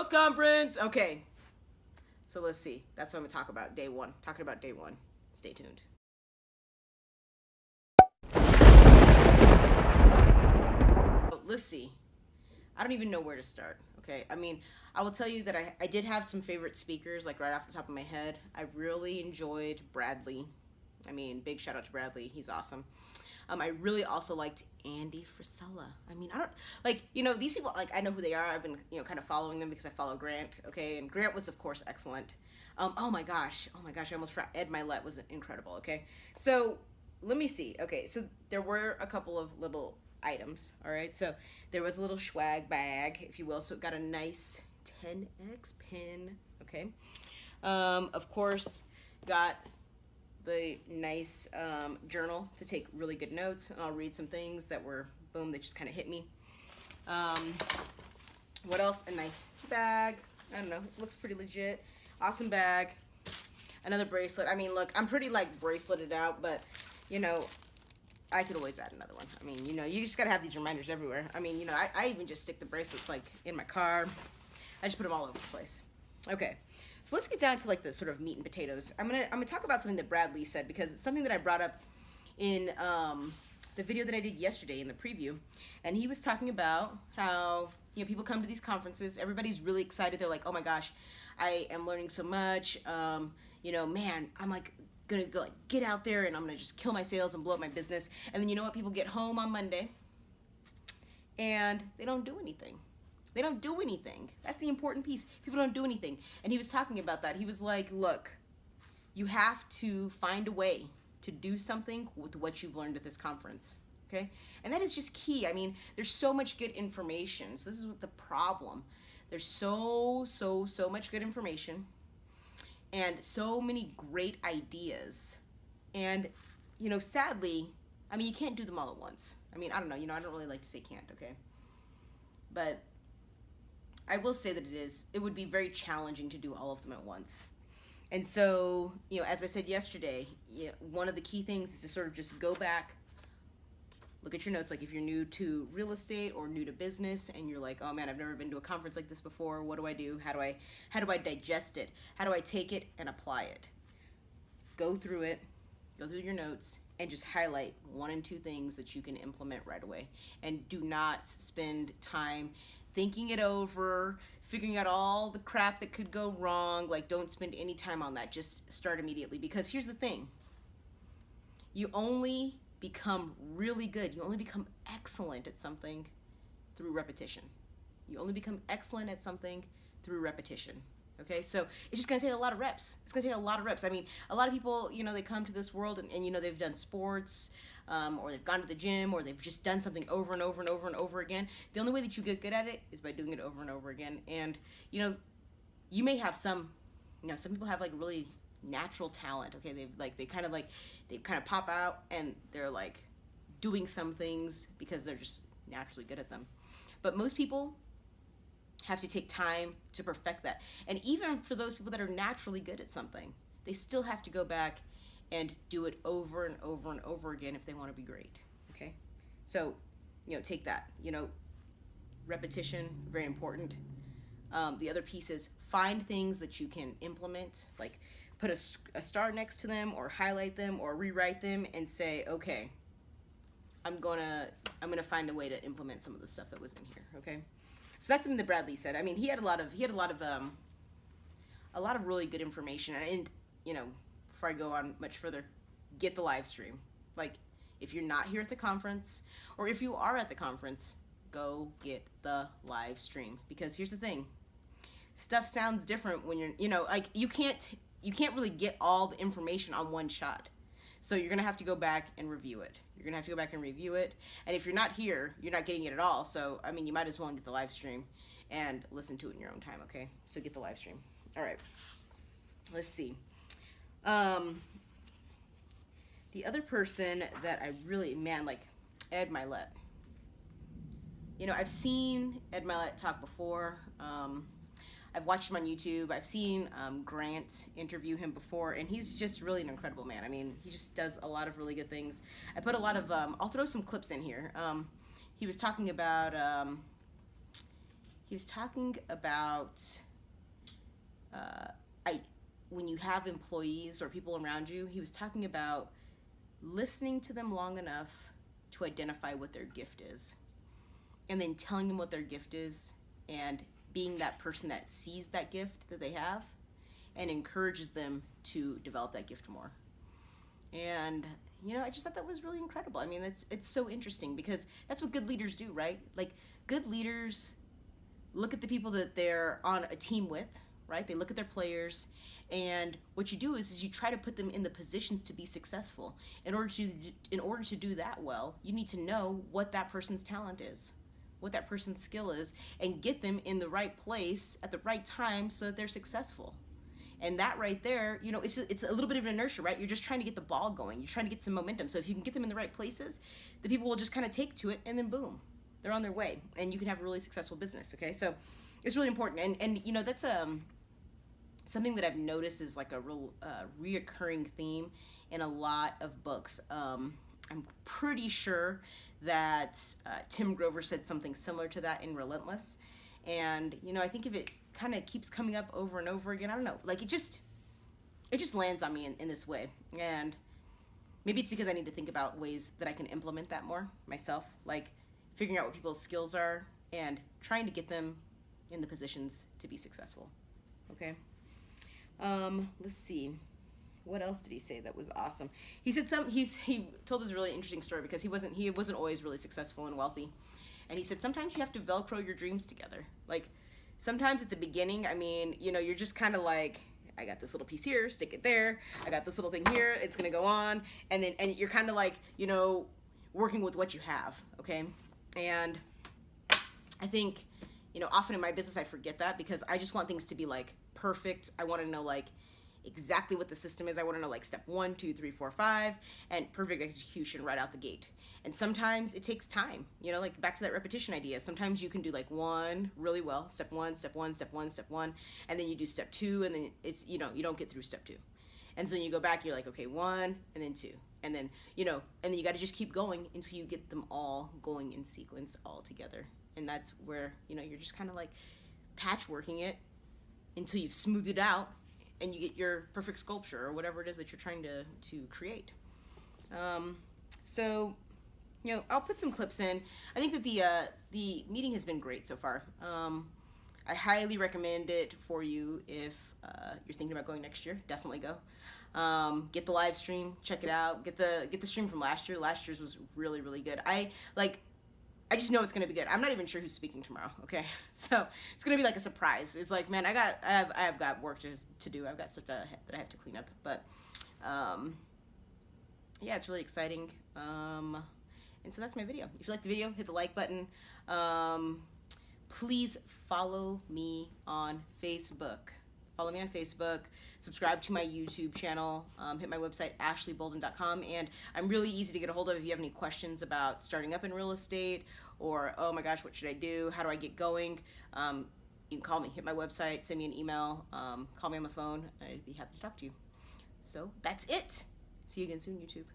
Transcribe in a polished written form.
Growth Conference. Okay, so let's see. That's what I'm gonna talk about. Day one. Talking about day one. Stay tuned. Let's see. I don't even know where to start. Okay, I mean, I will tell you that I did have some favorite speakers, like right off the top of my head. I really enjoyed Bradley. I mean, big shout out to Bradley. He's awesome. I really also liked Andy Frisella. I mean, I don't like, these people, like, I know who they are. I've been, kind of following them because I follow Grant. Okay, and Grant was, of course, excellent. Oh my gosh, I almost forgot. Ed Milet was incredible. Okay, so let me see. Okay, so there were a couple of little items. All right, so there was a little swag bag, if you will. So it got a nice 10x pin. Okay, of course, got the nice journal to take really good notes. And I'll read some things that were, boom, they just kind of hit me. What else? A nice bag. I don't know, it looks pretty legit. Awesome bag. Another bracelet. I mean, look, I'm pretty like braceleted out, but I could always add another one. I mean, you just gotta have these reminders everywhere. I mean, I even just stick the bracelets like in my car. I just put them all over the place. Okay, so let's get down to like the sort of meat and potatoes. I'm gonna talk about something that Bradley said, because it's something that I brought up in the video that I did yesterday in the preview, and he was talking about how people come to these conferences, everybody's really excited, they're like, oh my gosh, I am learning so much, man, I'm like gonna go like get out there and I'm gonna just kill my sales and blow up my business. And then you know what, people get home on Monday and they don't do anything. They don't do anything. That's the important piece. People don't do anything. And he was talking about that. He was like, look, you have to find a way to do something with what you've learned at this conference. Okay? And that is just key. I mean, there's so much good information. So this is what the problem. There's so much good information and so many great ideas. And, sadly, I mean, you can't do them all at once. I mean, I don't know. I don't really like to say can't, okay? But I will say that it would be very challenging to do all of them at once. And so, as I said yesterday, one of the key things is to sort of just go back, look at your notes. Like if you're new to real estate or new to business and you're like, oh man, I've never been to a conference like this before. What do I do? How do I digest it? How do I take it and apply it? Go through it, go through your notes, and just highlight 1 and 2 things that you can implement right away. And do not spend time thinking it over, figuring out all the crap that could go wrong. Like, don't spend any time on that. Just start immediately. Because here's the thing. You only become really good. You only become excellent at something through repetition. You only become excellent at something through repetition. Okay, so it's just gonna take a lot of reps. It's gonna take a lot of reps. I mean, a lot of people, they come to this world and they've done sports, or they've gone to the gym, or they've just done something over and over and over and over again. The only way that you get good at it is by doing it over and over again. And you may have some people have like really natural talent. Okay, they kind of pop out and they're like doing some things because they're just naturally good at them. But most people have to take time to perfect that. And even for those people that are naturally good at something, they still have to go back and do it over and over and over again if they want to be great. Okay? So, take that. Repetition, very important. The other piece is find things that you can implement, like put a star next to them or highlight them or rewrite them and say, okay, I'm gonna find a way to implement some of the stuff that was in here. Okay? So that's something that Bradley said. I mean, he had a lot of really good information. And before I go on much further, get the live stream. Like, if you're not here at the conference, or if you are at the conference, go get the live stream. Because here's the thing, stuff sounds different when you're, like you can't really get all the information on one shot. So you're gonna have to go back and review it. And if you're not here, you're not getting it at all. So, I mean, you might as well get the live stream and listen to it in your own time, okay? So get the live stream. All right. Let's see. The other person that I really, like Ed Milet. I've seen Ed Milet talk before. I've watched him on YouTube. I've seen Grant interview him before, and he's just really an incredible man. I mean, he just does a lot of really good things. I put a lot of, I'll throw some clips in here. He was talking about, he was talking about I when you have employees or people around you, he was talking about listening to them long enough to identify what their gift is, and then telling them what their gift is, and being that person that sees that gift that they have and encourages them to develop that gift more. And I just thought that was really incredible. I mean, it's so interesting because that's what good leaders do, right? Like, good leaders look at the people that they're on a team with, right? They look at their players, and what you do is you try to put them in the positions to be successful. In order to do that well, you need to know what that person's talent is, what that person's skill is, and get them in the right place at the right time so that they're successful. And that right there, it's a little bit of an inertia, right? You're just trying to get the ball going. You're trying to get some momentum. So if you can get them in the right places, the people will just kind of take to it, and then boom, they're on their way, and you can have a really successful business. Okay, so it's really important, and that's something that I've noticed is like a real reoccurring theme in a lot of books. I'm pretty sure that Tim Grover said something similar to that in Relentless, and I think if it kind of keeps coming up over and over again, I don't know, like it just lands on me in this way. And maybe it's because I need to think about ways that I can implement that more myself, like figuring out what people's skills are and trying to get them in the positions to be successful. Okay. Let's see. What else did he say that was awesome? He said he told this really interesting story because he wasn't always really successful and wealthy. And he said sometimes you have to Velcro your dreams together. Like, sometimes at the beginning, I mean, you're just kind of like, I got this little piece here, stick it there. I got this little thing here, it's going to go on. And you're kind of like, working with what you have, okay? And I think, often in my business I forget that because I just want things to be like perfect. I want to know like exactly what the system is. I want to know like step 1, 2, 3, 4, 5, and perfect execution right out the gate. And sometimes it takes time, like back to that repetition idea. Sometimes you can do like one really well, step 1, step 1, step 1, step 1, and then you do step 2, and then it's, you don't get through step 2. And so then you go back, you're like, okay, 1, and then 2. And then, and then you got to just keep going until you get them all going in sequence all together. And that's where, you're just kind of like patchworking it until you've smoothed it out and you get your perfect sculpture or whatever it is that you're trying to create. So, I'll put some clips in. I think that the meeting has been great so far. I highly recommend it for you if you're thinking about going next year. Definitely go. Get the live stream, check it out. Get the stream from last year. Last year's was really, really good. I just know it's gonna be good. I'm not even sure who's speaking tomorrow. Okay, so it's gonna be like a surprise. It's like, man, I've got work to do. I've got stuff that I have to clean up. But yeah, it's really exciting. And so that's my video. If you like the video, hit the like button. Please follow me on Facebook. Follow me on Facebook. Subscribe to my YouTube channel. Hit my website, ashleybolden.com. And I'm really easy to get a hold of if you have any questions about starting up in real estate or, oh my gosh, what should I do? How do I get going? You can call me. Hit my website. Send me an email. Call me on the phone. I'd be happy to talk to you. So that's it. See you again soon, YouTube.